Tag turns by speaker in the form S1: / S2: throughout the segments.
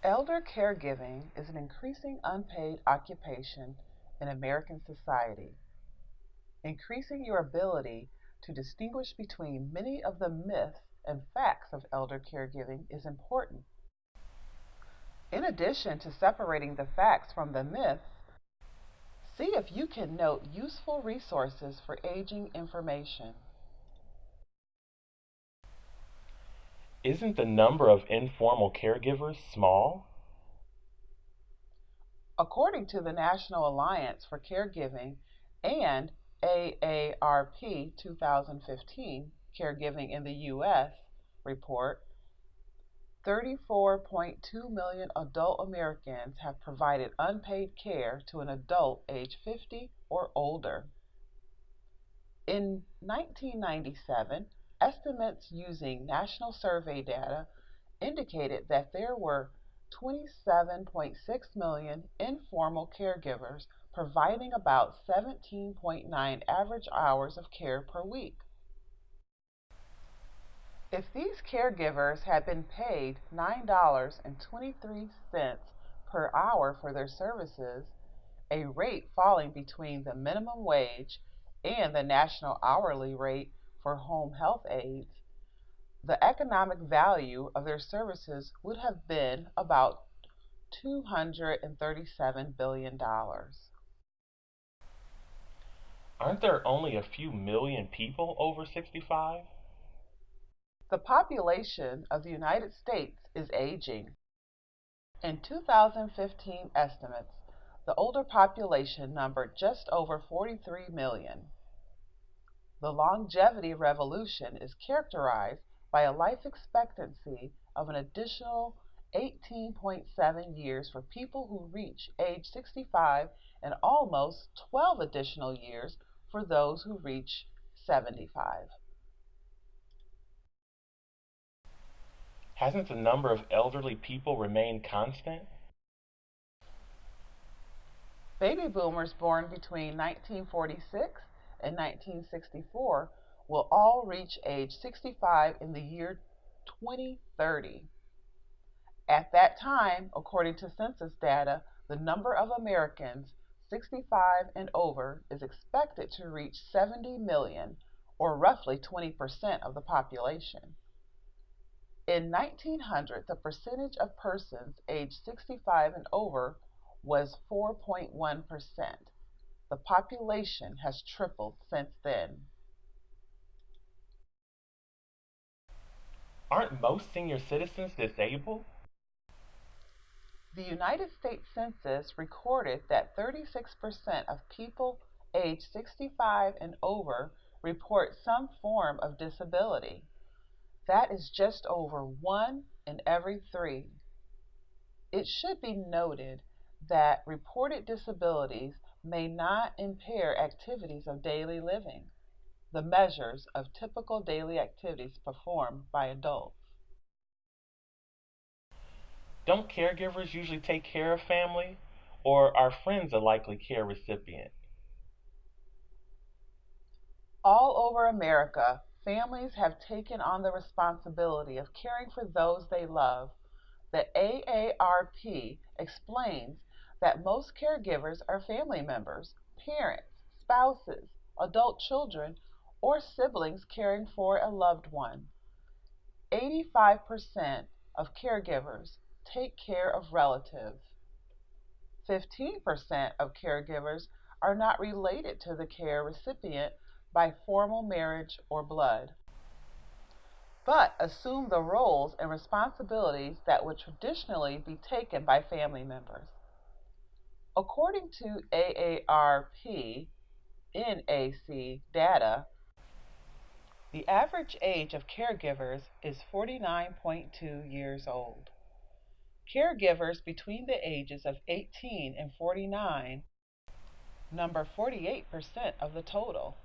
S1: Elder caregiving is an increasing unpaid occupation in American society. Increasing your ability to distinguish between many of the myths and facts of elder caregiving is important. In addition to separating the facts from the myths, see if you can note useful resources for aging information.
S2: Isn't the number of informal caregivers small?
S1: According to the National Alliance for Caregiving and AARP 2015 Caregiving in the U.S. report, 34.2 million adult Americans have provided unpaid care to an adult age 50 or older. In 1997, estimates using national survey data indicated that there were 27.6 million informal caregivers providing about 17.9 average hours of care per week. If these caregivers had been paid $9.23 per hour for their services, a rate falling between the minimum wage and the national hourly rate for home health aides, the economic value of their services would have been about $237 billion.
S2: Aren't there only a few million people over 65?
S1: The population of the United States is aging. In 2015 estimates, the older population numbered just over 43 million. The longevity revolution is characterized by a life expectancy of an additional 18.7 years for people who reach age 65 and almost 12 additional years for those who reach 75.
S2: Hasn't the number of elderly people remained constant?
S1: Baby boomers born between 1946 and 1964 will all reach age 65 in the year 2030. At that time, according to census data, the number of Americans 65 and over is expected to reach 70 million, or roughly 20% of the population. In 1900, the percentage of persons aged 65 and over was 4.1%. The population has tripled since then.
S2: Aren't most senior citizens disabled?
S1: The United States Census recorded that 36% of people aged 65 and over report some form of disability. That is just over 1 in every 3. It should be noted that reported disabilities may not impair activities of daily living, the measures of typical daily activities performed by adults.
S2: Don't caregivers usually take care of family? Or are friends a likely care recipient?
S1: All over America, families have taken on the responsibility of caring for those they love. The AARP explains that most caregivers are family members, parents, spouses, adult children, or siblings caring for a loved one. 85% of caregivers take care of relatives. 15% of caregivers are not related to the care recipient by formal marriage or blood, but assume the roles and responsibilities that would traditionally be taken by family members. According to AARP NAC data, the average age of caregivers is 49.2 years old. Caregivers between the ages of 18 and 49 number 48% of the total,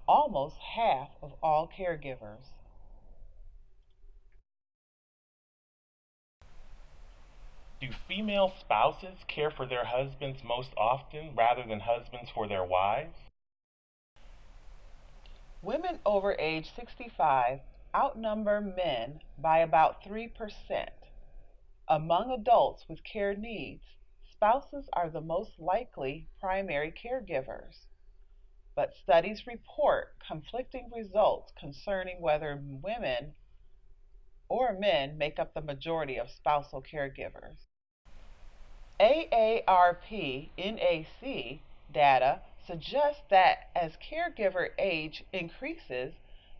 S1: almost half of all caregivers.
S2: Do female spouses care for their husbands most often rather than husbands for their wives?
S1: Women over age 65 outnumber men by about 3%. Among adults with care needs, spouses are the most likely primary caregivers, but studies report conflicting results concerning whether women or men make up the majority of spousal caregivers. AARP NAC data suggests that as caregiver age increases,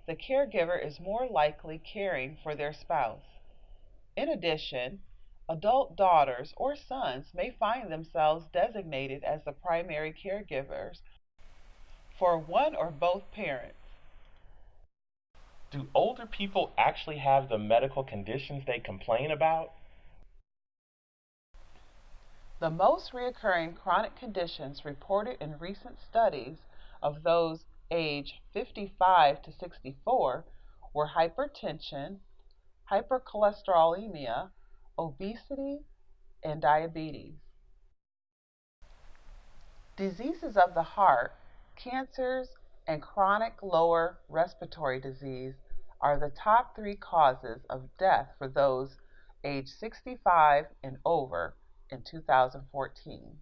S1: the caregiver is more likely caring for their spouse. In addition, adult daughters or sons may find themselves designated as the primary caregivers for one or both parents.
S2: Do older people actually have the medical conditions they complain about?
S1: The most recurring chronic conditions reported in recent studies of those aged 55 to 64 were hypertension, hypercholesterolemia, obesity, and diabetes. Diseases of the heart, cancers, and chronic lower respiratory disease are the top three causes of death for those aged 65 and over in 2014.